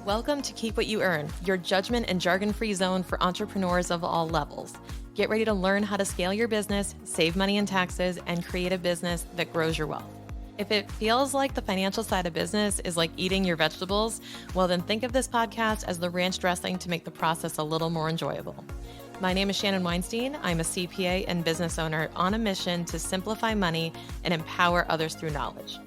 Welcome to Keep What You Earn, your judgment and jargon-free zone for entrepreneurs of all levels. Get ready to learn how to scale your business, save money in taxes, and create a business that grows your wealth. If it feels like the financial side of business is like eating your vegetables, well, then think of this podcast as the ranch dressing to make the process a little more enjoyable. My name is Shannon Weinstein. I'm a CPA and business owner on a mission to simplify money and empower others through knowledge.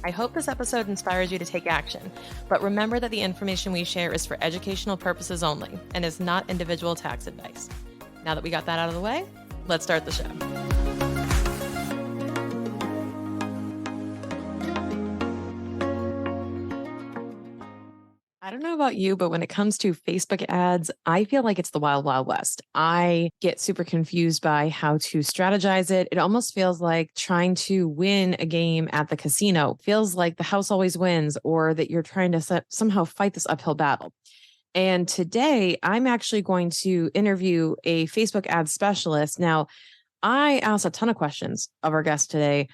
I hope this episode inspires you to take action, but remember that the information we share is for educational purposes only and is not individual tax advice. Now that we got that out of the way, let's start the show. I don't know about you, but when it comes to Facebook ads, I feel like it's the wild, wild west. I get super confused by how to strategize it. It almost feels like trying to win a game at the casino. It feels like the house always wins, or that you're trying to somehow fight this uphill battle. And today I'm actually going to interview a Facebook ad specialist. Now, I asked a ton of questions of our guest today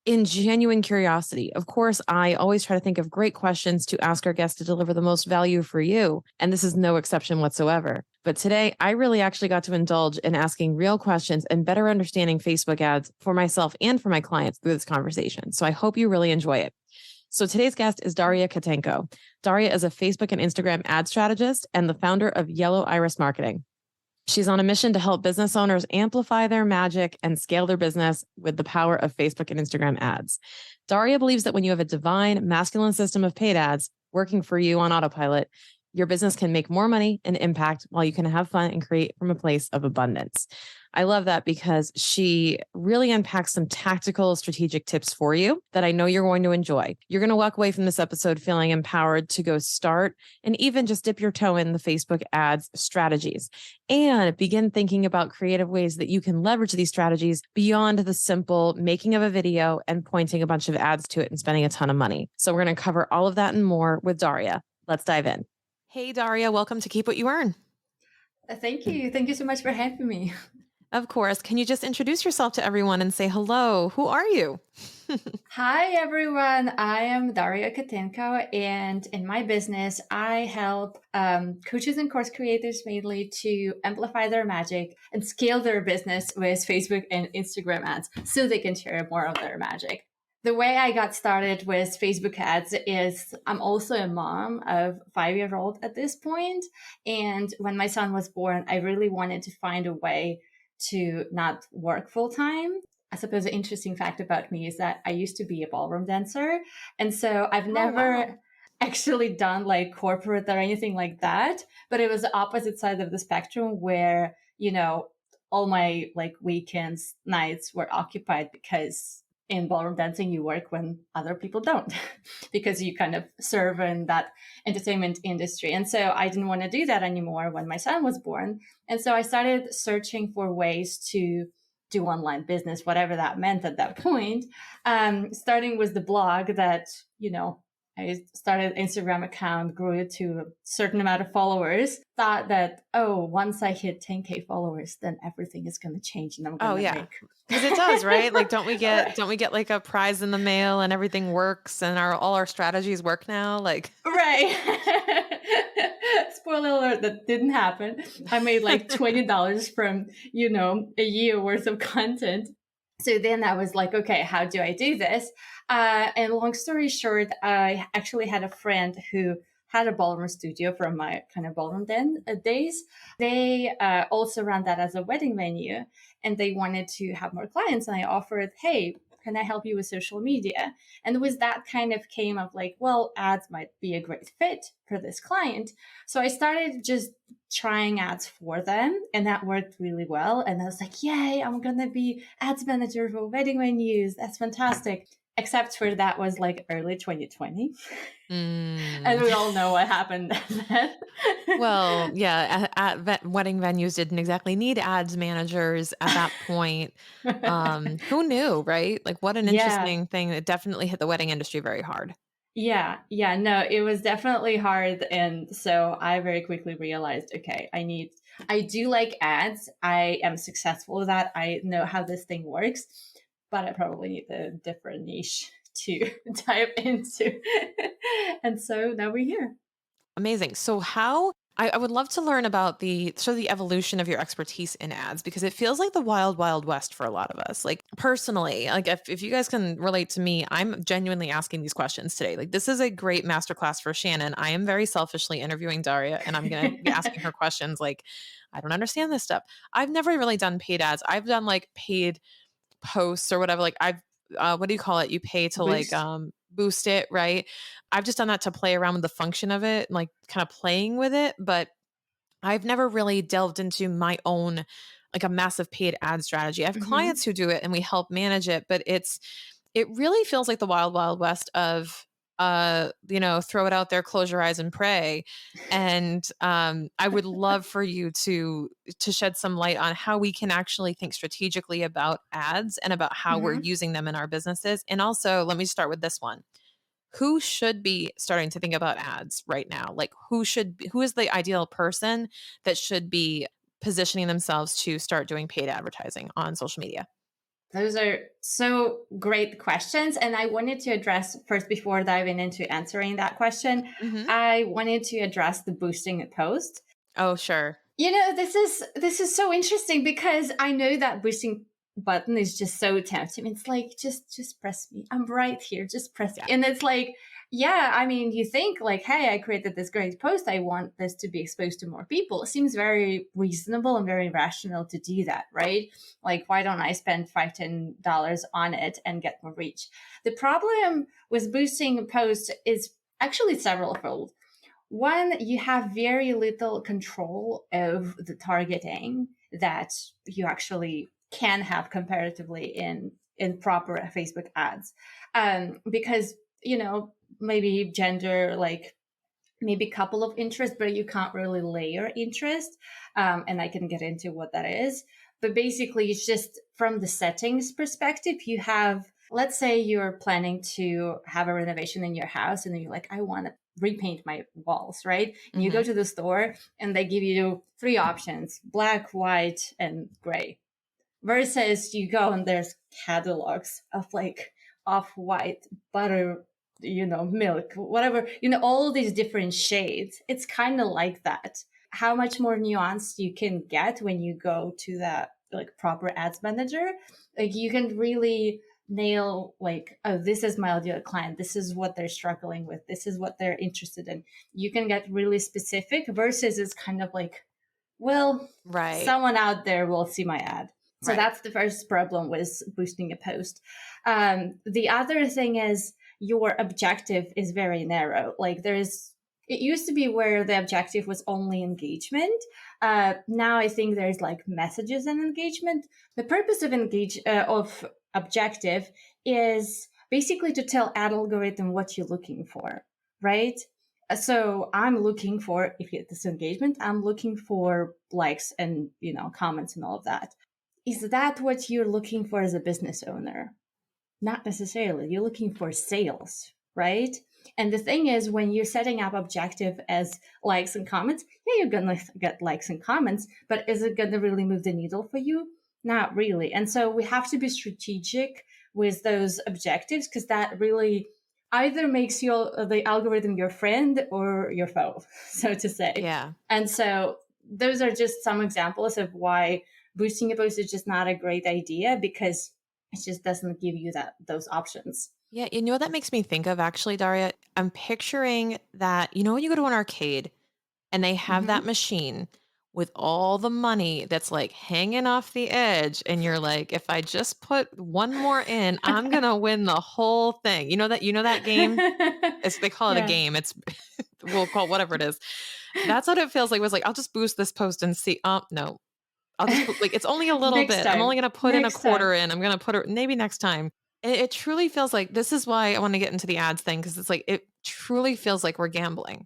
in genuine curiosity. Of course, I always try to think of great questions to ask our guests to deliver the most value for you. And this is no exception whatsoever. But today, I really actually got to indulge in asking real questions and better understanding Facebook ads for myself and for my clients through this conversation. So I hope you really enjoy it. So today's guest is Daria Kotenko. Daria is a Facebook and Instagram ad strategist and the founder of Yellow Iris Marketing. She's on a mission to help business owners amplify their magic and scale their business with the power of Facebook and Instagram ads. Daria believes that when you have a divine masculine system of paid ads working for you on autopilot, your business can make more money and impact while you can have fun and create from a place of abundance. I love that because she really unpacks some tactical strategic tips for you that I know you're going to enjoy. You're going to walk away from this episode feeling empowered to go start and even just dip your toe in the Facebook ads strategies and begin thinking about creative ways that you can leverage these strategies beyond the simple making of a video and pointing a bunch of ads to it and spending a ton of money. So we're going to cover all of that and more with Daria. Let's dive in. Hey, Daria, welcome to Keep What You Earn. Thank you. Thank you so much for having me. Of course. Can you just introduce yourself to everyone and say hello? Who are you? Hi, everyone. I am Daria Kotenko, and in my business, I help coaches and course creators mainly to amplify their magic and scale their business with Facebook and Instagram ads so they can share more of their magic. The way I got started with Facebook ads is I'm also a mom of a 5-year-old at this point. And when my son was born, I really wanted to find a way to not work full time. I suppose the interesting fact about me is that I used to be a ballroom dancer. And so I've never actually done like corporate or anything like that. But it was the opposite side of the spectrum where, all my like weekends, nights were occupied because in ballroom dancing, you work when other people don't because you kind of serve in that entertainment industry. And so I didn't want to do that anymore when my son was born. And so I started searching for ways to do online business, whatever that meant at that point. Starting with the blog that, I started an Instagram account, grew it to a certain amount of followers, thought that, once I hit 10K followers, then everything is going to change and I'm going to make. Because it does, right? Like, don't we get like a prize in the mail and everything works and all our strategies work now? Like, right. Spoiler alert, that didn't happen. I made like $20 from, a year worth of content. So then I was like, okay, how do I do this? And long story short, I actually had a friend who had a ballroom studio from my kind of ballroom days. They also ran that as a wedding venue and they wanted to have more clients. And I offered, hey, can I help you with social media? And with that kind of came of like, well, ads might be a great fit for this client. So I started just trying ads for them and that worked really well. And I was like, yay, I'm going to be ads manager for wedding venues. That's fantastic. Except for that was like early 2020. And we all know what happened then. Well, yeah, at wedding venues didn't exactly need ads managers at that point. Who knew, right? Like what an interesting thing. It definitely hit the wedding industry very hard. Yeah, no, it was definitely hard. And so I very quickly realized, okay, I do like ads. I am successful with that. I know how this thing works, but I probably need a different niche to dive into. And so now we're here. Amazing. So I would love to learn about the sort of the evolution of your expertise in ads because it feels like the wild, wild west for a lot of us. Like personally, like if you guys can relate to me, I'm genuinely asking these questions today. Like this is a great masterclass for Shannon. I am very selfishly interviewing Daria and I'm gonna be asking her questions like, I don't understand this stuff. I've never really done paid ads. I've done like paid posts or whatever. Like I've what do you call it? You pay to like Boost. boost it, right? I've just done that to play around with the function of it, like kind of playing with it, but I've never really delved into my own like a massive paid ad strategy. I have Hmm. clients who do it and we help manage it, but it really feels like the wild wild west of throw it out there, close your eyes and pray. And I would love for you to shed some light on how we can actually think strategically about ads and about how we're Hmm. using them in our businesses. And also, let me start with this one. Who should be starting to think about ads right now? Like who is the ideal person that should be positioning themselves to start doing paid advertising on social media? Those are so great questions. And I wanted to address first, before diving into answering that question, Mhm. I wanted to address the boosting a post. Oh, sure. This is so interesting because I know that boosting button is just so tempting. It's like just press me. I'm right here. Just press me. Yeah. And it's like, yeah, I mean, you think like, hey, I created this great post. I want this to be exposed to more people. It seems very reasonable and very rational to do that, right? Like, why don't I spend $5-10 on it and get more reach? The problem with boosting a post is actually several fold. One, you have very little control of the targeting that you actually can have comparatively in proper Facebook ads, because maybe gender, like maybe a couple of interests, but you can't really layer interest, and I can get into what that is. But basically, it's just from the settings perspective, you have, let's say you're planning to have a renovation in your house and then you're like, I want to repaint my walls, right? And you go Mhm. to the store and they give you three options: black, white, and gray. Versus you go and there's catalogs of like off-white, butter, milk, whatever, all these different shades. It's kind of like that. How much more nuanced you can get when you go to that like proper ads manager. Like you can really nail like, oh, this is my ideal client. This is what they're struggling with. This is what they're interested in. You can get really specific versus it's kind of like, well, Right. someone out there will see my ad. So Right. that's the first problem with boosting a post. The other thing is your objective is very narrow. Like it used to be where the objective was only engagement. Now I think there's like messages and engagement. The purpose of objective is basically to tell ad algorithm what you're looking for, right? So I'm looking for, if you this engagement, I'm looking for likes and comments and all of that. Is that what you're looking for as a business owner? Not necessarily. You're looking for sales, right? And the thing is, when you're setting up objective as likes and comments, yeah, you're gonna get likes and comments, but is it gonna really move the needle for you? Not really. And so we have to be strategic with those objectives because that really either makes the algorithm your friend or your foe, so to say. Yeah. And so those are just some examples of why boosting a post is just not a great idea, because it just doesn't give you those options. Yeah, you know what that makes me think of actually, Daria? I'm picturing that, when you go to an arcade and they have that Hmm. machine with all the money that's like hanging off the edge and you're like, if I just put one more in, I'm going to win the whole thing. You know that game? It's they call it a Yeah. game. It's we'll call it whatever it is. That's what it feels like. It was like, I'll just boost this post and see. Oh, no. I'll just put like it's only a little Next bit. I'm only time. gonna put in a Next time. quarter in. I'm gonna put it maybe next time. It truly feels like this is why I want to get into the ads thing because it's like it truly feels like we're gambling.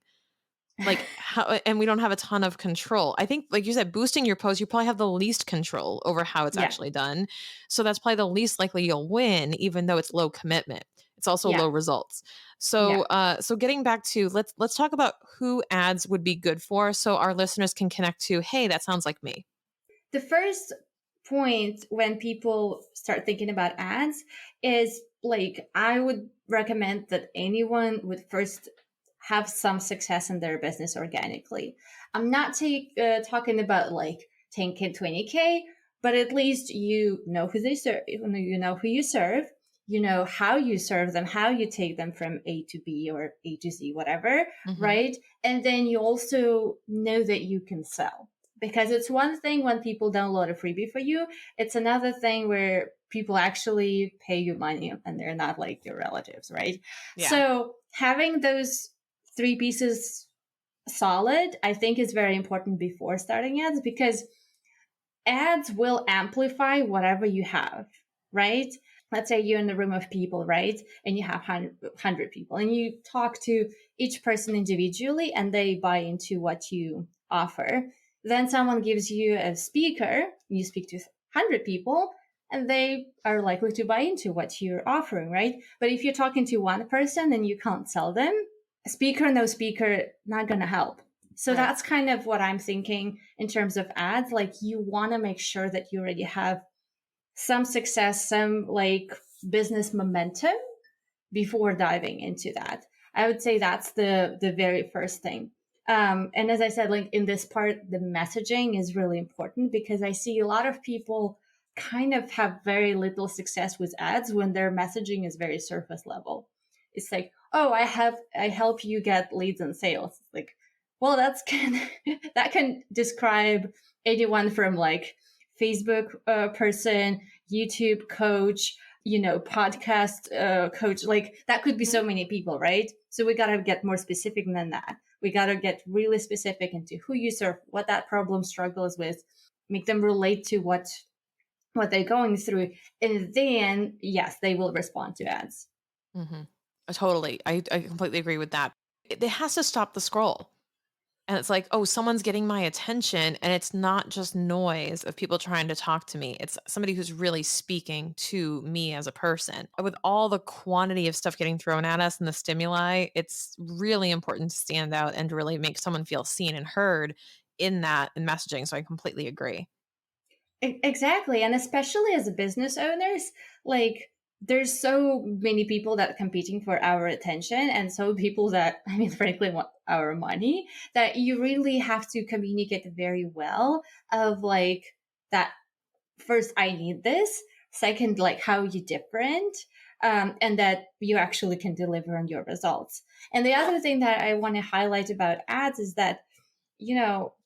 Like how and we don't have a ton of control. I think like you said, boosting your post, you probably have the least control over how it's Yeah. actually done. So that's probably the least likely you'll win, even though it's low commitment. It's also Yeah. low results. Yeah. So getting back to let's talk about who ads would be good for so our listeners can connect to, hey, that sounds like me. The first point when people start thinking about ads is like, I would recommend that anyone would first have some success in their business organically. I'm not talking about like 10K, 20K, but at least you know who they serve, you know who you serve, you know how you serve them, how you take them from A to B or A to Z, whatever, Mm-hmm. right? And then you also know that you can sell. Because it's one thing when people download a freebie for you, it's another thing where people actually pay you money and they're not like your relatives, right? Yeah. So having those three pieces solid, I think is very important before starting ads, because ads will amplify whatever you have, right? Let's say you're in a room of people, right? And you have 100 people and you talk to each person individually and they buy into what you offer. Then someone gives you a speaker, you speak to 100 people and they are likely to buy into what you're offering, right? But if you're talking to one person and you can't sell them, speaker, no speaker, not going to help. So Right. that's kind of what I'm thinking in terms of ads. Like you want to make sure that you already have some success, some like business momentum before diving into that. I would say that's the very first thing. And as I said, like in this part, the messaging is really important because I see a lot of people kind of have very little success with ads when their messaging is very surface level. It's like, oh, I help you get leads and sales. It's like, well, that's can that can describe anyone from like Facebook person, YouTube coach, podcast coach. Like that could be so many people, right? So we got to get more specific than that. We got to get really specific into who you serve, what that problem struggle is with, make them relate to what they're going through, and then yes, they will respond to ads. Mm-hmm. Totally. I completely agree with that. It has to stop the scroll. And it's like, oh, someone's getting my attention. And it's not just noise of people trying to talk to me. It's somebody who's really speaking to me as a person. With all the quantity of stuff getting thrown at us and the stimuli, it's really important to stand out and to really make someone feel seen and heard in that in messaging. So I completely agree. Exactly. And especially as a business owners, like there's so many people that are competing for our attention and so people that, I mean, frankly, want our money, that you really have to communicate very well of like that first, I need this. Second, like how you different. And that you actually can deliver on your results. And the other thing that I want to highlight about ads is that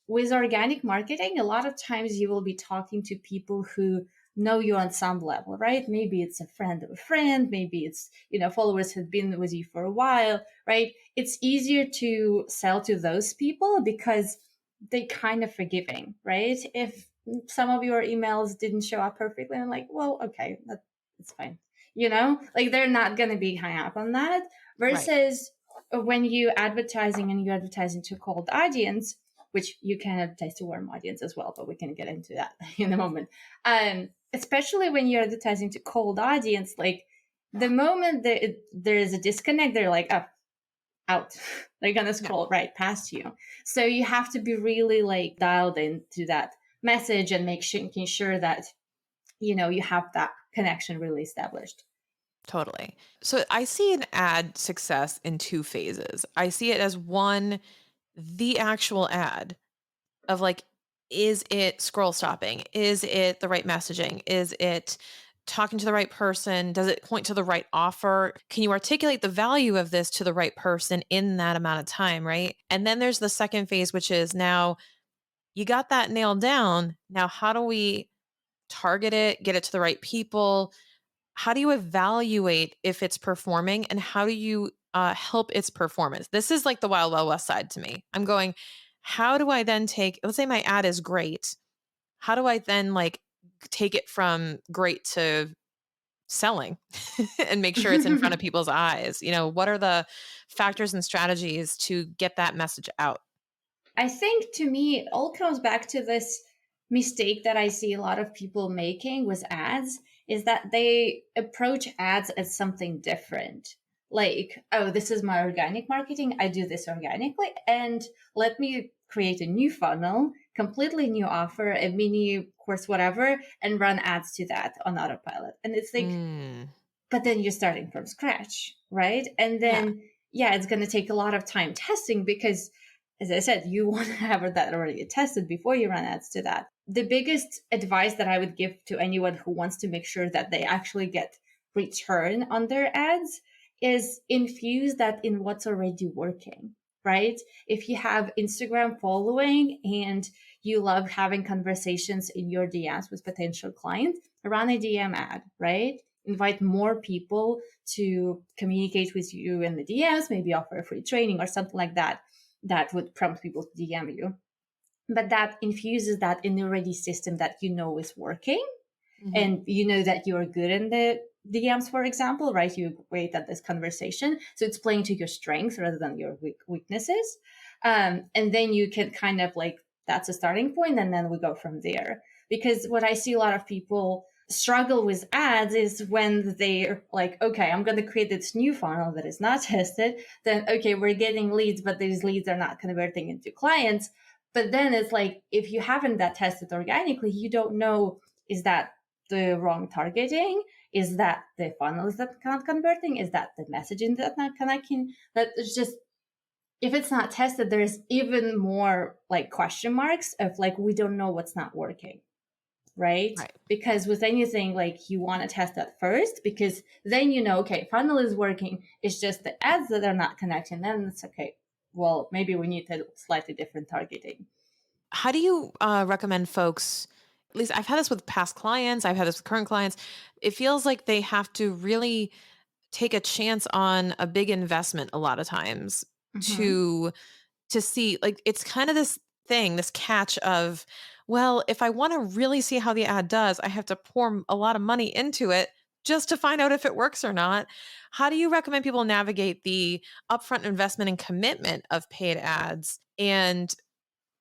with organic marketing, a lot of times you will be talking to people who know you on some level, right? Maybe it's a friend of a friend, maybe it's, followers have been with you for a while, right? It's easier to sell to those people because they kind of forgiving, right? If some of your emails didn't show up perfectly, I'm like, well, okay, that's fine. Like they're not going to be hung up on that Right. versus when you advertising and you're advertising to a cold audience, which you can advertise to warm audience as well, but we can get into that in a moment. Especially when you're advertising to cold audience, like the moment that there is a disconnect, they're like, oh, out. They're gonna Yeah. scroll right past you. So you have to be really like dialed into that message and making sure that you have that connection really established. Totally. So I see an ad success in two phases. I see it as one, the actual ad of like, is it scroll stopping? Is it the right messaging? Is it talking to the right person? Does it point to the right offer? Can you articulate the value of this to the right person in that amount of time? Right. And then there's the second phase, which is now you got that nailed down. Now, how do we target it, get it to the right people? How do you evaluate if it's performing and how do you help its performance? This is like the wild, wild west side to me. I'm going, how do I then take, let's say my ad is great. How do I then like take it from great to selling and make sure it's in front of people's eyes? What are the factors and strategies to get that message out? I think to me, it all comes back to this mistake that I see a lot of people making with ads is that they approach ads as something different. Like, oh, this is my organic marketing. I do this organically. And let me create a new funnel, completely new offer, a mini course, whatever, and run ads to that on autopilot. And it's like, Mm, but then you're starting from scratch, right? And yeah. then yeah, it's going to take a lot of time testing because, as I said, you want to have that already tested before you run ads to that. The biggest advice that I would give to anyone who wants to make sure that they actually get return on their ads is infuse that in what's already working, right? If you have Instagram following and you love having conversations in your DMs with potential clients, run a DM ad, right? Invite more people to communicate with you in the DMs, maybe offer a free training or something like that, that would prompt people to DM you. But that infuses that in the already system that you know is working, Mhm. and you know that you're good in the DMs, for example, right? You're great at this conversation. So it's playing to your strengths rather than your weaknesses. And then you can kind of like, that's a starting point, and then we go from there. Because what I see a lot of people struggle with ads is when they're like, okay, I'm going to create this new funnel that is not tested. Then, okay, we're getting leads, but these leads are not converting into clients. But then it's like, if you haven't that tested organically, you don't know, is that the wrong targeting? Is that the funnels that not converting? Is that the messaging that not connecting? That it's just, if it's not tested, there's even more like question marks of like, we don't know what's not working, right? Right. Because with anything, like you want to test that first, because then you know, okay, funnel is working. It's just the ads that are not connecting. Then it's okay. Well, maybe we need a slightly different targeting. How do you recommend folks? At least I've had this with past clients, I've had this with current clients. It feels like they have to really take a chance on a big investment a lot of times Mm-hmm. to see, like, it's kind of this thing, this catch of, well, if I want to really see how the ad does, I have to pour a lot of money into it just to find out if it works or not. How do you recommend people navigate the upfront investment and commitment of paid ads and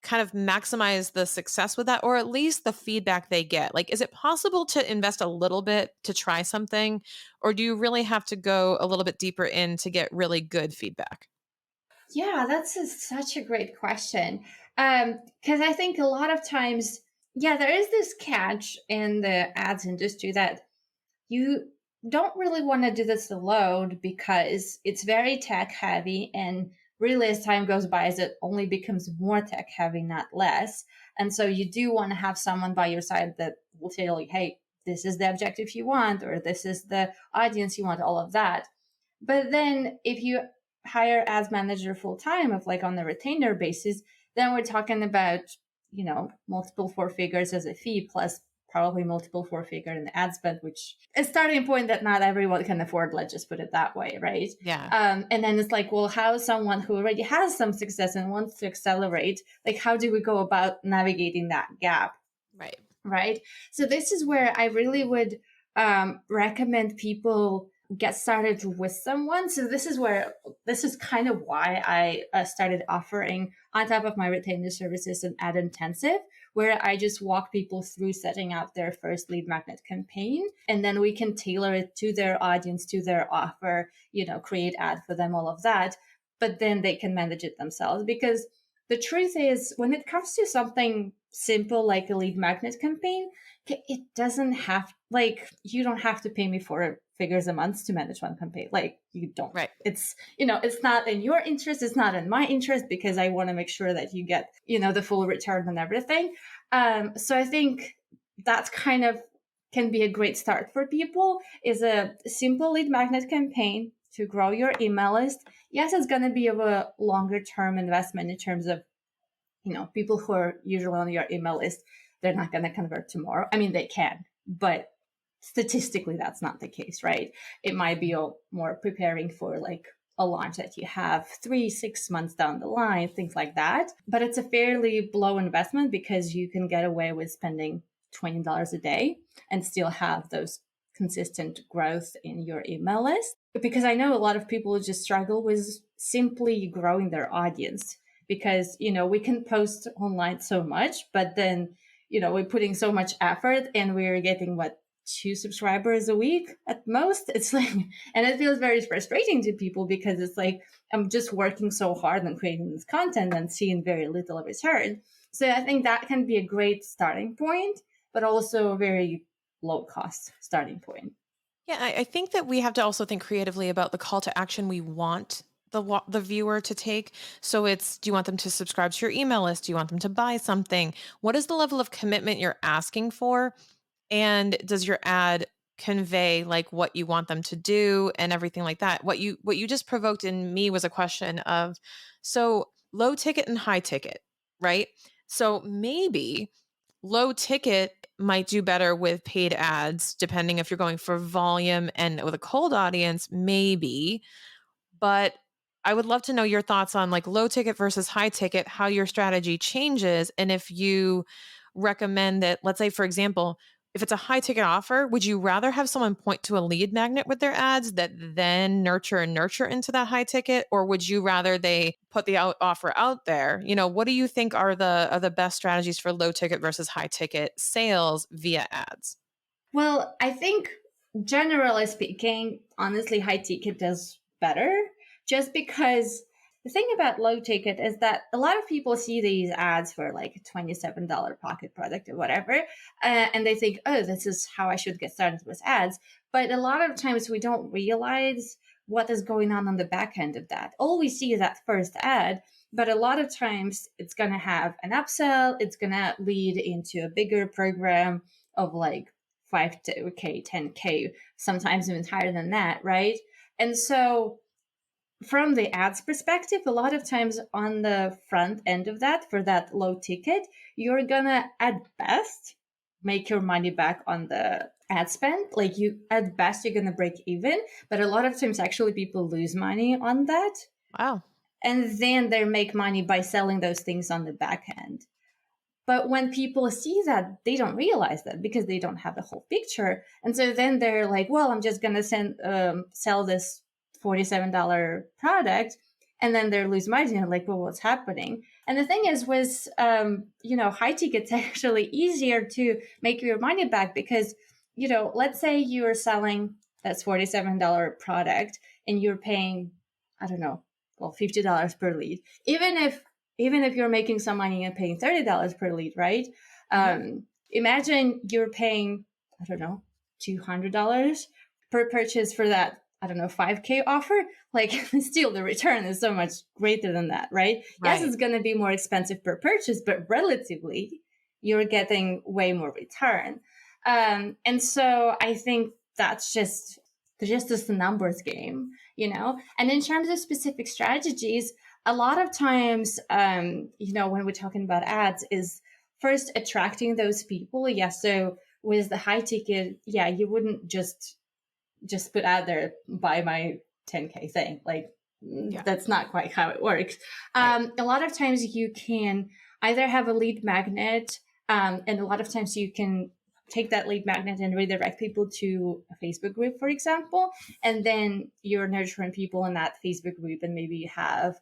kind of maximize the success with that, or at least the feedback they get? Like, is it possible to invest a little bit to try something, or do you really have to go a little bit deeper in to get really good feedback? Yeah, such a great question. Because I think a lot of times, yeah, there is this catch in the ads industry that you don't really want to do this alone because it's very tech heavy, and really as time goes by, as it only becomes more tech heavy, not less. And so you do want to have someone by your side that will tell you, hey, this is the objective you want, or this is the audience you want, all of that. But then if you hire ads manager full time, of like on a retainer basis, then we're talking about, multiple four figures as a fee, plus probably multiple four figure in the ad spend, which is a starting point that not everyone can afford. Let's just put it that way, right? Yeah. And then it's like, well, how is someone who already has some success and wants to accelerate, like how do we go about navigating that gap? Right. Right. So this is where I really would recommend people get started with someone. So this is kind of why I started offering, on top of my retainer services, an ad intensive, where I just walk people through setting up their first lead magnet campaign, and then we can tailor it to their audience, to their offer, create ad for them, all of that. But then they can manage it themselves, because the truth is, when it comes to something simple like a lead magnet campaign, it doesn't have, like, you don't have to pay me 4 figures a month to manage one campaign. Like, you don't. Right. It's not in your interest. It's not in my interest, because I want to make sure that you get, the full return on everything. So I think that's kind of can be a great start for people, is a simple lead magnet campaign to grow your email list. Yes, it's going to be of a longer term investment in terms of, people who are usually on your email list, they're not going to convert tomorrow. I mean, they can, but statistically, that's not the case, right? It might be more preparing for like a launch that you have 3-6 months down the line, things like that. But it's a fairly low investment, because you can get away with spending $20 a day and still have those consistent growth in your email list. Because I know a lot of people just struggle with simply growing their audience, because, we can post online so much, but then, we're putting so much effort and we're getting what, 2 subscribers a week at most. It's like, and it feels very frustrating to people, because it's like, I'm just working so hard on creating this content and seeing very little return. So I think that can be a great starting point, but also a very low cost starting point. Yeah, I think that we have to also think creatively about the call to action we want the viewer to take? So it's, do you want them to subscribe to your email list? Do you want them to buy something? What is the level of commitment you're asking for? And does your ad convey like what you want them to do and everything like that? What you just provoked in me was a question of, so low ticket and high ticket, right? So maybe low ticket might do better with paid ads depending if you're going for volume, and with a cold audience maybe. But I would love to know your thoughts on like low ticket versus high ticket, how your strategy changes. And if you recommend that, let's say, for example, if it's a high ticket offer, would you rather have someone point to a lead magnet with their ads that then nurture into that high ticket? Or would you rather they put the offer out there? What do you think are the best strategies for low ticket versus high ticket sales via ads? Well, I think generally speaking, honestly, high ticket does better just because the thing about low ticket is that a lot of people see these ads for like a $27 pocket product or whatever, and they think, oh, this is how I should get started with ads. But a lot of times we don't realize what is going on the back end of that. All we see is that first ad, but a lot of times it's going to have an upsell, it's going to lead into a bigger program of like 5K, 10K, sometimes even higher than that, right? And so from the ads perspective, a lot of times on the front end of that, for that low ticket, you're gonna at best make your money back on the ad spend. Like you at best you're gonna break even, but a lot of times actually people lose money on that. Wow. And then they make money by selling those things on the back end. But when people see that, they don't realize that because they don't have the whole picture. And so then they're like, well, I'm just going to sell this $47 product. And then they lose money and like, well, what's happening? And the thing is, with, high tickets, actually easier to make your money back because, let's say you're selling that $47 product and you're paying, I don't know, well, $50 per lead. Even if you're making some money and paying $30 per lead, right? Imagine you're paying, I don't know, $200 per purchase for that, I don't know, 5K offer. Like still the return is so much greater than that, right? Yes, Right. it's going to be more expensive per purchase, but relatively you're getting way more return. And so I think that's just this numbers game, And in terms of specific strategies, a lot of times, when we're talking about ads, is first attracting those people. Yeah. So with the high ticket, yeah, you wouldn't just put out there, buy my 10K thing. Like Yeah. that's not quite how it works. Right. A lot of times you can either have a lead magnet, and a lot of times you can take that lead magnet and redirect people to a Facebook group, for example, and then you're nurturing people in that Facebook group, and maybe you have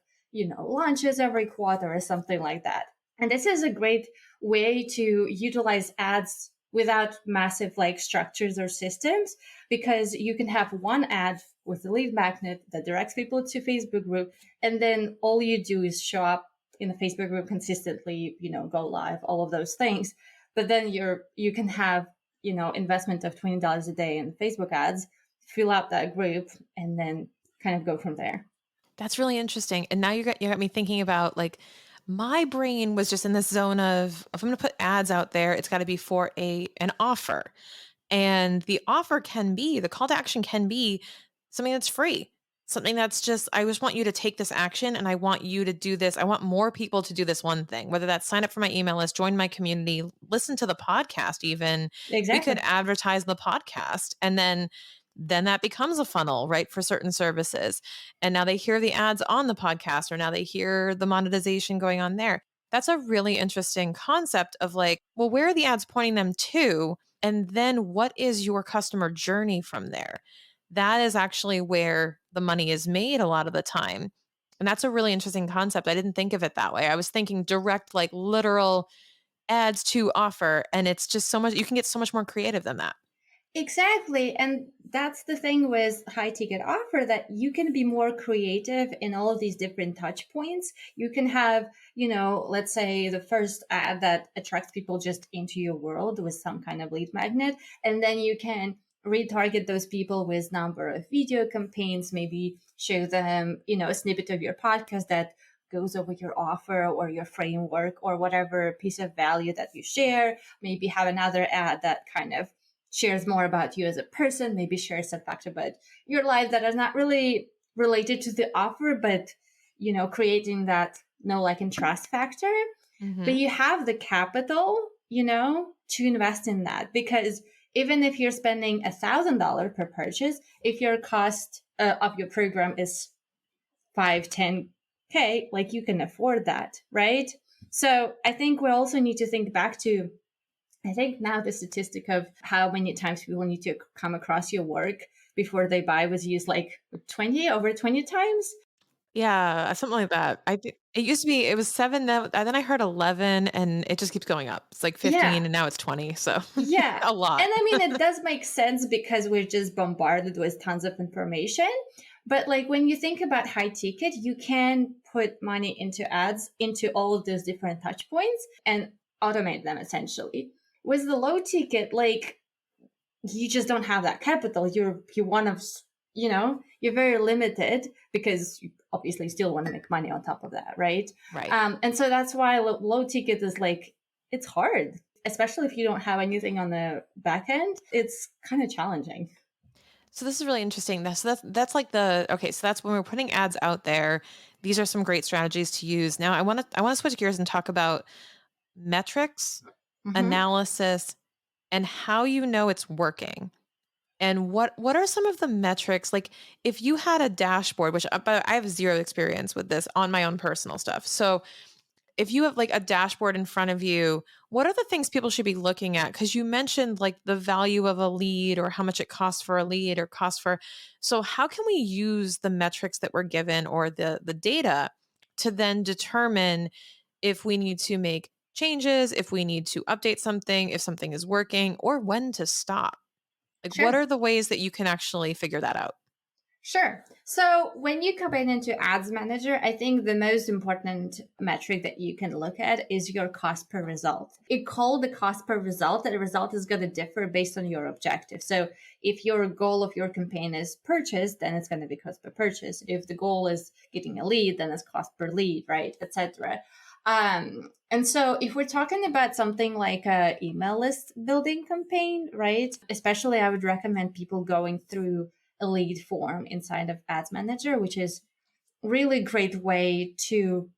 launches every quarter or something like that. And this is a great way to utilize ads without massive like structures or systems, because you can have one ad with the lead magnet that directs people to Facebook group, and then all you do is show up in the Facebook group consistently, go live, all of those things. But then you can have investment of $20 a day in Facebook ads, fill out that group, and then kind of go from there. That's really interesting. And now you got me thinking about like my brain was just in this zone of if I'm going to put ads out there, it's got to be for an offer. And the call to action can be something that's free. Something that's just, I just want you to take this action and I want you to do this. I want more people to do this one thing, whether that's sign up for my email list, join my community, listen to the podcast, even. We could Exactly. advertise the podcast, and then that becomes a funnel, right, for certain services. And now they hear the ads on the podcast, or now they hear the monetization going on there. That's a really interesting concept of like, well, where are the ads pointing them to? And then what is your customer journey from there? That is actually where the money is made a lot of the time. And that's a really interesting concept. I didn't think of it that way. I was thinking direct, like literal ads to offer. And it's just so much, you can get so much more creative than that. Exactly. And that's the thing with high ticket offer, that you can be more creative in all of these different touch points. You can have, let's say the first ad that attracts people just into your world with some kind of lead magnet. And then you can retarget those people with number of video campaigns, maybe show them, a snippet of your podcast that goes over your offer or your framework or whatever piece of value that you share. Maybe have another ad that kind of shares more about you as a person, maybe shares some fact about your life that is not really related to the offer, but creating that know, like, and trust factor. But Mm-hmm. you have the capital, to invest in that, because even if you're spending $1,000 per purchase, if your cost of your program is 5, 10K, like, you can afford that, right? So I think we also need to think back to, I think now the statistic of how many times people need to come across your work before they buy was used like over 20 times. Yeah, something like that. It used to be it was 7, then I heard 11, and it just keeps going up. It's like Yeah. 15, and now it's 20, so Yeah. a And lot. I mean, it does make sense because we're just bombarded with tons of information. But like, when you think about high ticket, you can put money into ads into all of those different touch points and automate them essentially. With the low ticket, like, you just don't have that capital. You're one of, you're very limited because you obviously still want to make money on top of that, right? Right. And so that's why low ticket is like, it's hard, especially if you don't have anything on the back end. It's kind of challenging. So this is really interesting. That's like okay, so that's when we're putting ads out there. These are some great strategies to use. Now I want to switch gears and talk about metrics, Mm-hmm. analysis, and how you know it's working. And what are some of the metrics? Like, if you had a dashboard, which but I have zero experience with this on my own personal stuff. So if you have like a dashboard in front of you, what are the things people should be looking at? Because you mentioned like the value of a lead or how much it costs for a lead or cost for. So how can we use the metrics that we're given or the data to then determine if we need to make changes, if we need to update something, if something is working, or when to stop? Like, what Sure. are the ways that you can actually figure that out? Sure. So when you combine into Ads Manager, I think the most important metric that you can look at is your cost per result. It called the cost per result, that the result is going to differ based on your objective. So if your goal of your campaign is purchase, then it's going to be cost per purchase. If the goal is getting a lead, then it's cost per lead, right? Etc. And so if we're talking about something like a email list building campaign, right? Especially I would recommend people going through a lead form inside of Ads Manager, which is really great way to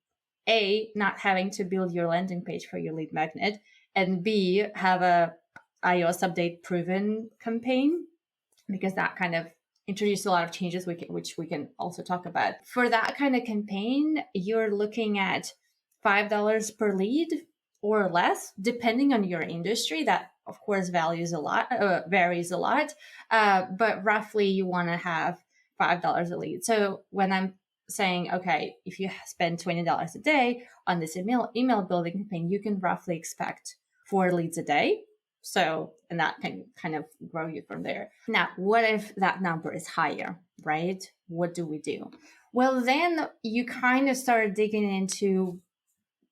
not having to build your landing page for your lead magnet, and B, have a iOS update proven campaign, because that kind of introduced a lot of changes which we can also talk about. For that kind of campaign, you're looking at $5 per lead or less, depending on your industry. That of course varies a lot, but roughly you want to have $5 a lead. So when I'm saying, okay, if you spend $20 a day on this email building campaign, you can roughly expect 4 leads a day. So, and that can kind of grow you from there. Now, what if that number is higher, right? What do we do? Well, then you kind of start digging into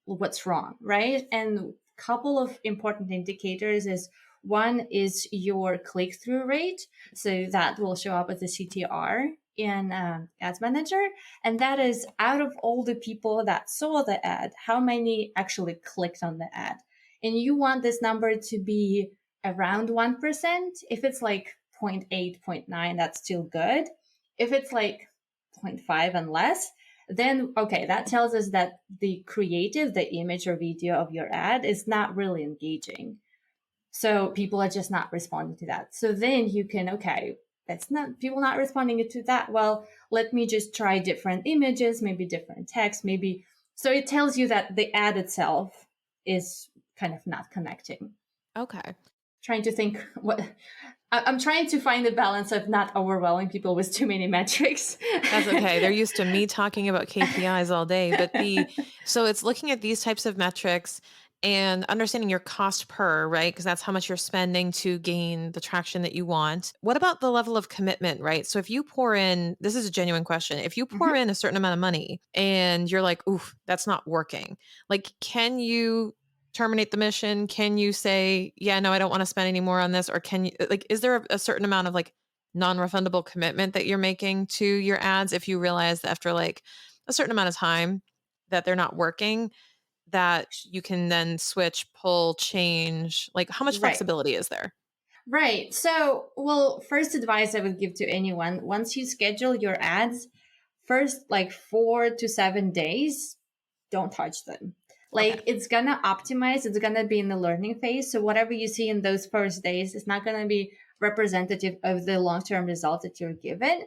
what's wrong, right? And a couple of important indicators is, one is your click-through rate. So that will show up as a CTR in Ads Manager. And that is, out of all the people that saw the ad, how many actually clicked on the ad. And you want this number to be around 1%. If it's like 0.8, 0.9, that's still good. If it's like 0.5 and less, then okay, that tells us that the creative, the image or video of your ad is not really engaging. So people are just not responding to that. So then you can, okay, that's not, people not responding to that. Well, let me just try different images, maybe different text, maybe. So it tells you that the ad itself is kind of not connecting. Okay. Trying to think what I'm trying to find the balance of not overwhelming people with too many metrics. That's okay. They're used to me talking about KPIs all day, but so it's looking at these types of metrics and understanding your cost per, right? Because that's how much you're spending to gain the traction that you want. What about the level of commitment, right? So if you pour in, this is a genuine question. If you pour Mhm. in a certain amount of money and you're like, oof, that's not working. Like, can you terminate the mission? Can you say, yeah, no, I don't want to spend any more on this? Or can you, like, is there a certain amount of like non-refundable commitment that you're making to your ads if you realize that after like a certain amount of time that they're not working, that you can then switch, pull, change? Like, how much Right. flexibility is there? Right. So, well, first advice I would give to anyone, once you schedule your ads, first like 4 to 7 days, don't touch them. Okay. Like it's gonna optimize, it's gonna be in the learning phase. So whatever you see in those first days is not gonna be representative of the long-term results that you're given.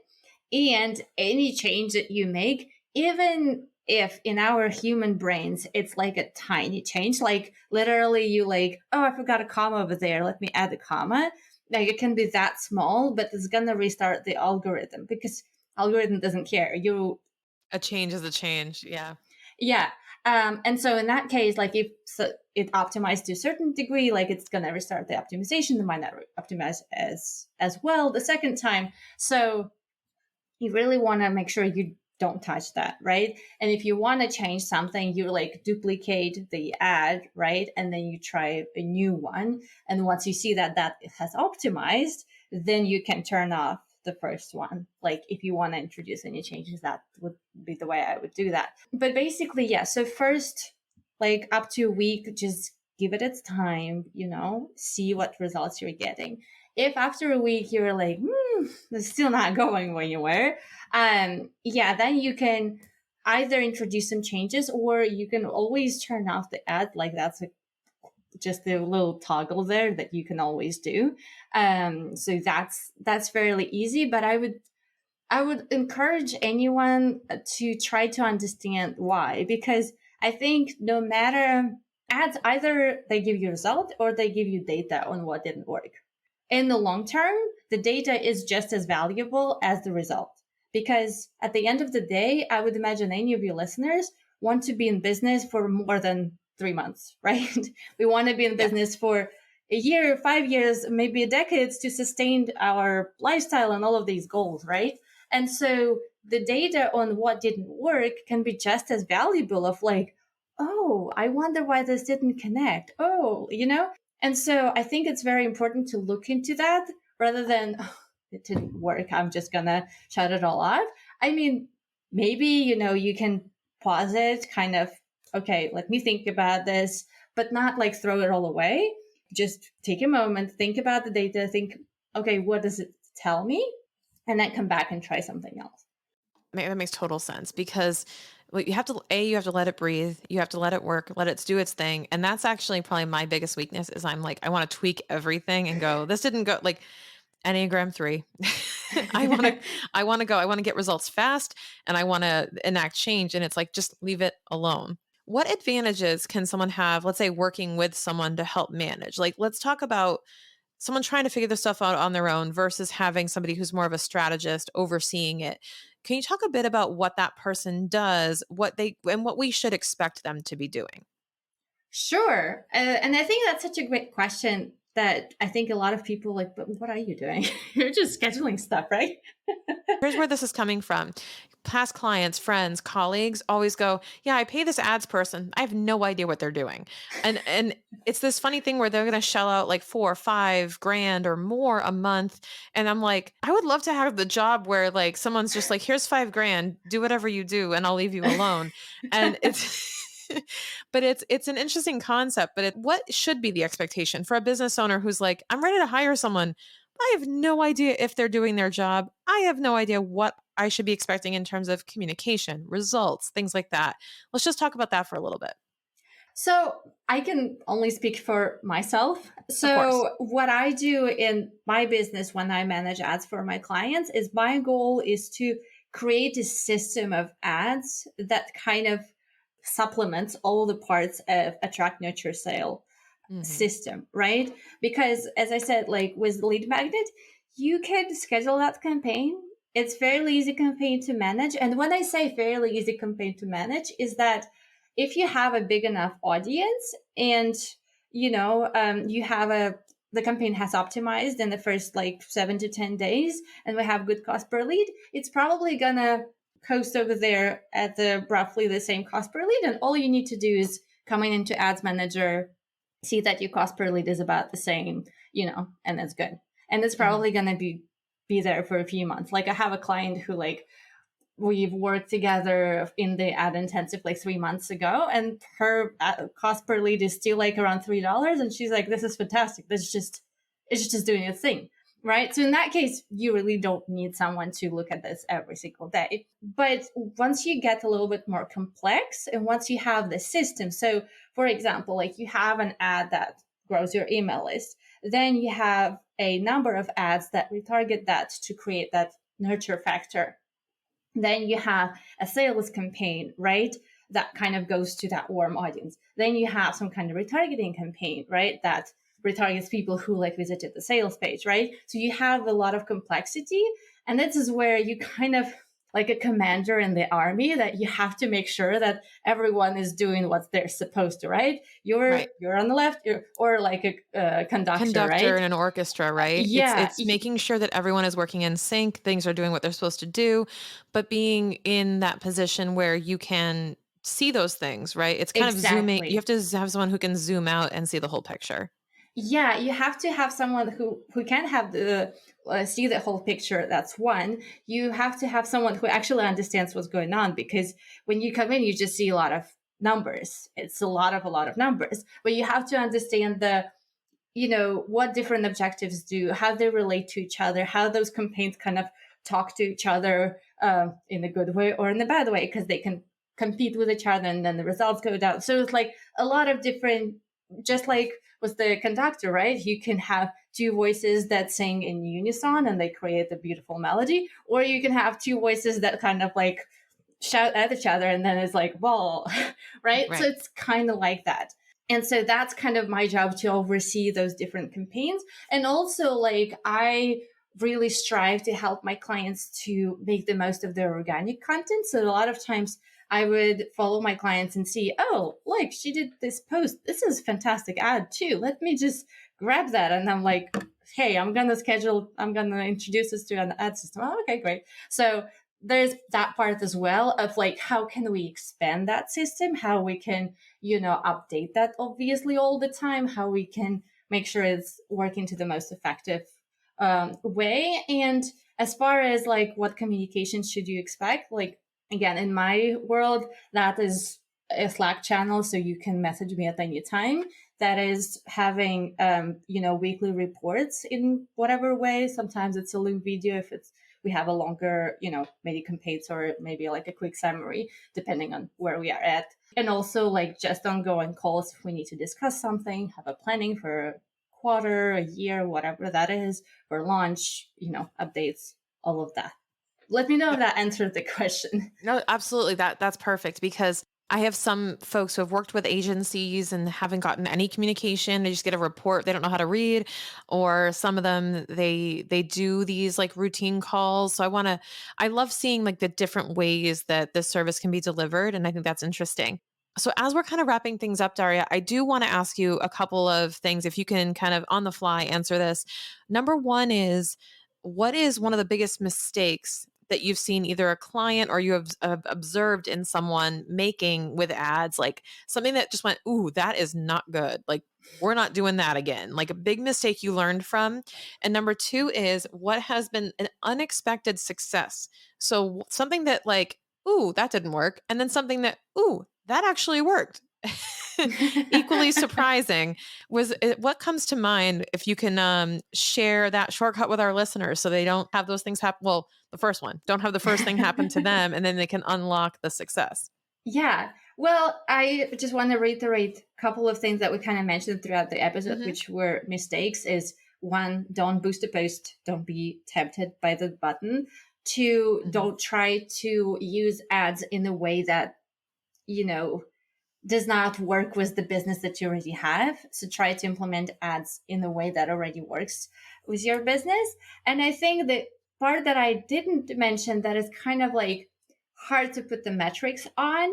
And any change that you make, even if in our human brains it's like a tiny change, like literally you like, oh, I forgot a comma over there, let me add a comma. Like it can be that small, but it's gonna restart the algorithm because algorithm doesn't care. You A change is a change. Yeah. Yeah. And so in that case, like if so it optimized to a certain degree, like it's gonna restart the optimization, it might not optimize as well the second time. So you really want to make sure you don't touch that, right? And if you want to change something, you like duplicate the ad, right? And then you try a new one. And once you see that that has optimized, then you can turn off the first one. Like if you want to introduce any changes, that would be the way I would do that. But basically, yeah. So first, like up to a week, just give it its time, see what results you're getting. If after a week you're like, it's still not going where you were, yeah, then you can either introduce some changes or you can always turn off the ad. Like that's just a little toggle there that you can always do. So that's fairly easy, but I would encourage anyone to try to understand why, because I think no matter ads, either they give you a result or they give you data on what didn't work. In the long term, the data is just as valuable as the result. Because at the end of the day, I would imagine any of your listeners want to be in business for more than 3 months, right? We want to be in Yeah. business for a year, 5 years, maybe a decade to sustain our lifestyle and all of these goals, right? And so the data on what didn't work can be just as valuable of like, oh, I wonder why this didn't connect. Oh. And so I think it's very important to look into that rather than, oh, it didn't work, I'm just going to shut it all off. I mean, maybe, you can pause it, kind of, okay, let me think about this, but not like throw it all away. Just take a moment, think about the data, think, okay, what does it tell me? And then come back and try something else. That makes total sense because you have to, you have to let it breathe. You have to let it work, let it do its thing. And that's actually probably my biggest weakness is I'm like, I want to tweak everything and go, this didn't go like Enneagram 3. I want to get results fast and I want to enact change. And it's like, just leave it alone. What advantages can someone have, let's say working with someone to help manage? Like, let's talk about someone trying to figure this stuff out on their own versus having somebody who's more of a strategist overseeing it. Can you talk a bit about what that person does, what they and what we should expect them to be doing? Sure. And I think that's such a great question that I think a lot of people like, but what are you doing? You're just scheduling stuff, right? Here's where this is coming from. Past clients, friends, colleagues always go, "Yeah, I pay this ads person. I have no idea what they're doing." And it's this funny thing where they're going to shell out like 4 or 5 grand or more a month, and I'm like, I would love to have the job where like someone's just like, "Here's 5 grand, do whatever you do and I'll leave you alone." And it's but it's an interesting concept, but what should be the expectation for a business owner who's like, "I'm ready to hire someone. I have no idea if they're doing their job. I have no idea what I should be expecting in terms of communication, results, things like that." Let's just talk about that for a little bit. So I can only speak for myself. Of course. So what I do in my business when I manage ads for my clients is my goal is to create a system of ads that kind of supplements all the parts of attract, nurture, sale Hmm. system, right? Because as I said, like with lead magnet, you can schedule that campaign. It's fairly easy campaign to manage. And when I say fairly easy campaign to manage is that if you have a big enough audience and you have the campaign has optimized in the first like 7 to 10 days and we have good cost per lead, it's probably gonna coast over there at the roughly the same cost per lead. And all you need to do is coming into ads manager, see that your cost per lead is about the same, and that's good. And it's probably going to be there for a few months. Like I have a client who like we've worked together in the ad intensive like 3 months ago, and her cost per lead is still like around $3. And she's like, this is fantastic. It's just doing its thing. Right. So in that case, you really don't need someone to look at this every single day. But once you get a little bit more complex and once you have the system, so for example, like you have an ad that grows your email list, then you have a number of ads that retarget that to create that nurture factor. Then you have a sales campaign, right? That kind of goes to that warm audience. Then you have some kind of retargeting campaign, right? That retargets people who like visited the sales page, right? So you have a lot of complexity. And this is where you kind of like a commander in the army that you have to make sure that everyone is doing what they're supposed to, right? You're on the left, or like a conductor, right? In an orchestra, right? Yeah. It's making sure that everyone is working in sync, things are doing what they're supposed to do, but being in that position where you can see those things, right? It's kind of zooming. You have Exactly. to have someone who can zoom out and see the whole picture. Yeah, you have to have someone who can have the see the whole picture. That's one. You have to have someone who actually understands what's going on, because when you come in, you just see a lot of numbers. It's a lot of numbers, but you have to understand what different objectives do, how they relate to each other, how those campaigns kind of talk to each other in a good way or in a bad way, because they can compete with each other and then the results go down. So it's like a lot of different, just like with the conductor, right? You can have two voices that sing in unison and they create a beautiful melody, or you can have two voices that kind of like shout at each other and then it's like, well, right? So it's kind of like that. And so that's kind of my job, to oversee those different campaigns. And also, like, I really strive to help my clients to make the most of their organic content. So a lot of times I would follow my clients and see, oh, like she did this post. This is a fantastic ad too. Let me just grab that. And I'm like, hey, I'm going to introduce this to an ad system. Oh, okay, great. So there's that part as well of like, how can we expand that system? How we can, update that obviously all the time, how we can make sure it's working to the most effective way. And as far as like what communications should you expect, like, again, in my world, that is a Slack channel, so you can message me at any time. That is having, weekly reports in whatever way. Sometimes it's a Loom video if we have a longer, maybe campaigns, or maybe like a quick summary, depending on where we are at. And also like just ongoing calls if we need to discuss something, have a planning for a quarter, a year, whatever that is, for launch, updates, all of that. Let me know if that answered the question. No, absolutely. That's perfect, because I have some folks who have worked with agencies and haven't gotten any communication. They just get a report they don't know how to read, or some of them they do these like routine calls. So I love seeing like the different ways that this service can be delivered, and I think that's interesting. So as we're kind of wrapping things up, Daria, I do want to ask you a couple of things, if you can kind of on the fly answer this. Number one is, what is one of the biggest mistakes that you've seen either a client or you have observed in someone making with ads, like something that just went, ooh, that is not good. Like, we're not doing that again. Like a big mistake you learned from. And number two is, what has been an unexpected success? So something that like, ooh, that didn't work. And then something that, ooh, that actually worked. Equally surprising. What comes to mind, if you can share that shortcut with our listeners so they don't have those things happen? Well, the first one, don't have the first thing happen to them, and then they can unlock the success. Yeah. Well, I just want to reiterate a couple of things that we kind of mentioned throughout the episode, which were mistakes. Is one, don't boost a post. Don't be tempted by the button. Two, don't try to use ads in a way that, does not work with the business that you already have. So try to implement ads in a way that already works with your business. And I think the part that I didn't mention that is kind of like hard to put the metrics on,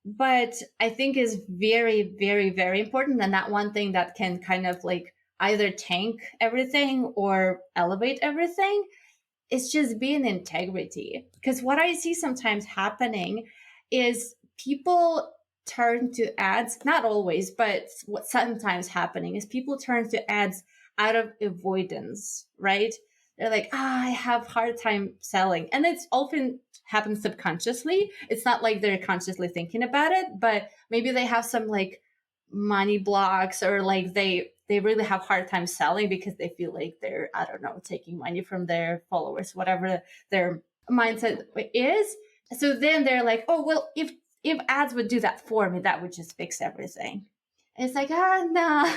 but I think is very, very, very important. And that one thing that can kind of like either tank everything or elevate everything is just being integrity. Because what I see sometimes happening is people turn to ads, not always, but what's sometimes happening is people turn to ads out of avoidance, right? They're like, I have hard time selling. And it's often happens subconsciously. It's not like they're consciously thinking about it, but maybe they have some like money blocks, or like they really have hard time selling because they feel like they're, I don't know, taking money from their followers, whatever their mindset is. So then they're like, oh, well, if ads would do that for me, that would just fix everything. And it's like, no,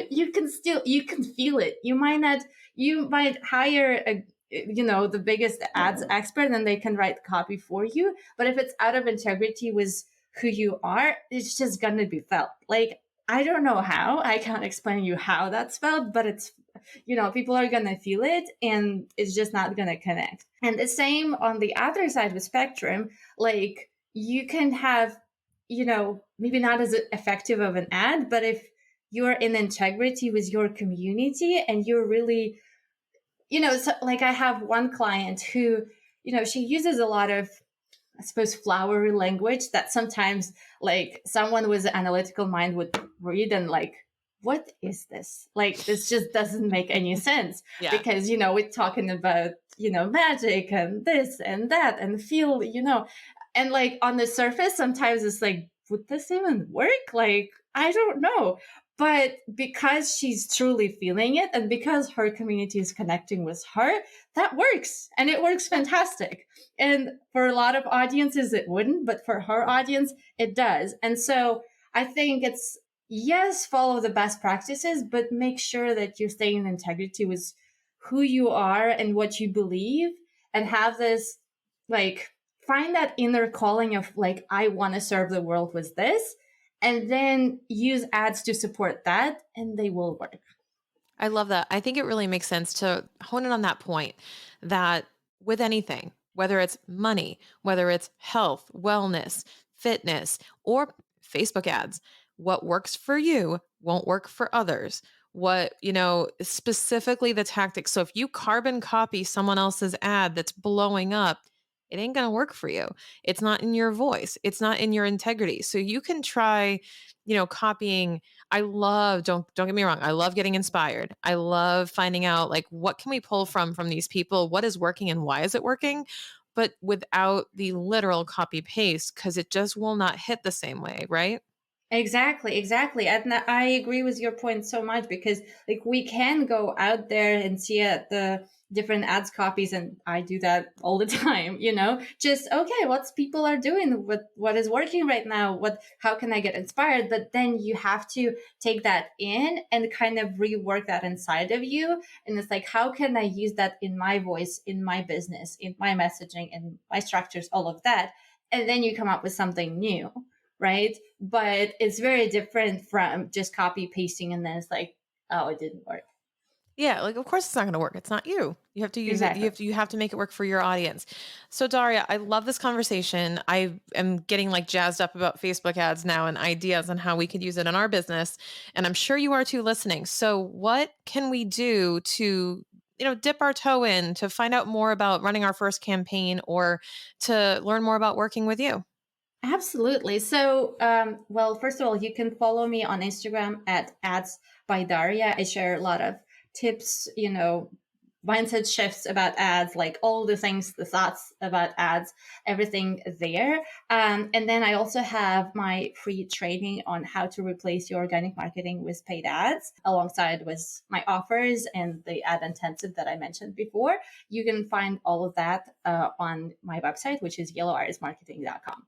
you can feel it. You might hire the biggest ads expert and they can write copy for you. But if it's out of integrity with who you are, it's just going to be felt. Like, I don't know how, I can't explain you how that's felt, but it's, people are going to feel it and it's just not going to connect. And the same on the other side of the spectrum, like you can have, maybe not as effective of an ad, but if you're in integrity with your community and you're really, so like I have one client who, she uses a lot of, I suppose, flowery language that sometimes like someone with an analytical mind would read and like, what is this? Like, this just doesn't make any sense. Yeah. Because, we're talking about, magic and this and that and feel, and like on the surface, sometimes it's like, would this even work? Like, I don't know. But because she's truly feeling it and because her community is connecting with her, that works. And it works fantastic. And for a lot of audiences, it wouldn't, but for her audience, it does. And so I think it's, yes, follow the best practices, but make sure that you're staying in integrity with who you are and what you believe, and have this, like, find that inner calling of like, I want to serve the world with this, and then use ads to support that, and they will work. I love that. I think it really makes sense to hone in on that point that with anything, whether it's money, whether it's health, wellness, fitness, or Facebook ads, what works for you won't work for others. What, specifically the tactics. So if you carbon copy someone else's ad that's blowing up, it ain't going to work for you. It's not in your voice. It's not in your integrity. So you can try, copying. I love, don't get me wrong. I love getting inspired. I love finding out like, what can we pull from these people? What is working and why is it working? But without the literal copy paste, because it just will not hit the same way. Right. Exactly. And I agree with your point so much, because like we can go out there and see the different ads copies, and I do that all the time, just, okay, what's people are doing, what is working right now, how can I get inspired? But then you have to take that in and kind of rework that inside of you. And it's like, how can I use that in my voice, in my business, in my messaging, in my structures, all of that. And then you come up with something new. Right. But it's very different from just copy pasting and then it's like, oh, it didn't work. Yeah, like of course it's not going to work. It's not you. You have to use Exactly. it. You have to make it work for your audience. So Daria, I love this conversation. I am getting like jazzed up about Facebook ads now and ideas on how we could use it in our business, and I'm sure you are too listening. So what can we do to dip our toe in to find out more about running our first campaign or to learn more about working with you? Absolutely. So, well, first of all, you can follow me on Instagram at ads by Daria. I share a lot of tips, mindset shifts about ads, like all the things, the thoughts about ads, everything there. And then I also have my free training on how to replace your organic marketing with paid ads, alongside with my offers and the ad intensive that I mentioned before. You can find all of that on my website, which is yellowirismarketing.com.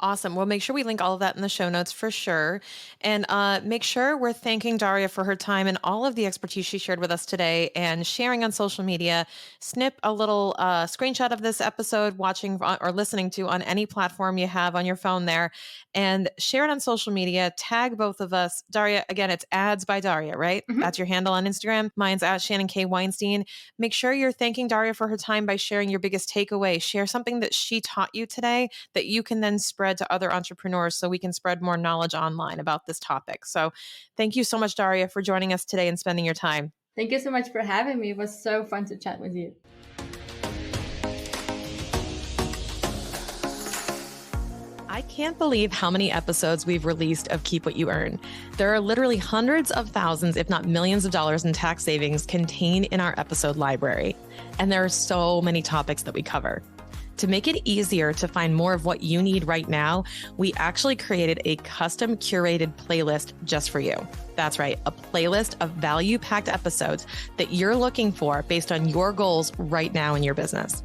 Awesome. Well, make sure we link all of that in the show notes for sure. And make sure we're thanking Daria for her time and all of the expertise she shared with us today and sharing on social media. Snip a little screenshot of this episode, watching or listening to on any platform you have on your phone there, and share it on social media. Tag both of us. Daria, again, it's ads by Daria, right? Mm-hmm. That's your handle on Instagram. Mine's at Shannon K. Weinstein. Make sure you're thanking Daria for her time by sharing your biggest takeaway. Share something that she taught you today that you can then spread to other entrepreneurs so we can spread more knowledge online about this topic. So thank you so much, Daria, for joining us today and spending your time. Thank you so much for having me. It was so fun to chat with you. I can't believe how many episodes we've released of Keep What You Earn. There are literally hundreds of thousands, if not millions of dollars in tax savings contained in our episode library. And there are so many topics that we cover. To make it easier to find more of what you need right now, we actually created a custom curated playlist just for you. That's right, a playlist of value-packed episodes that you're looking for based on your goals right now in your business.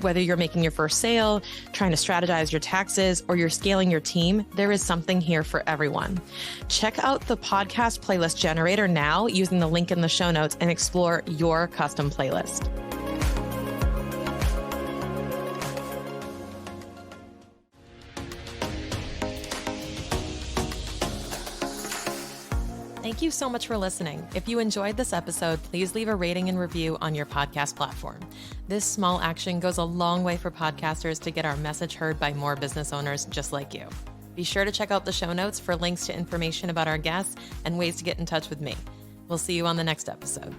Whether you're making your first sale, trying to strategize your taxes, or you're scaling your team, there is something here for everyone. Check out the podcast playlist generator now using the link in the show notes and explore your custom playlist. Thank you so much for listening. If you enjoyed this episode, please leave a rating and review on your podcast platform. This small action goes a long way for podcasters to get our message heard by more business owners just like you. Be sure to check out the show notes for links to information about our guests and ways to get in touch with me. We'll see you on the next episode.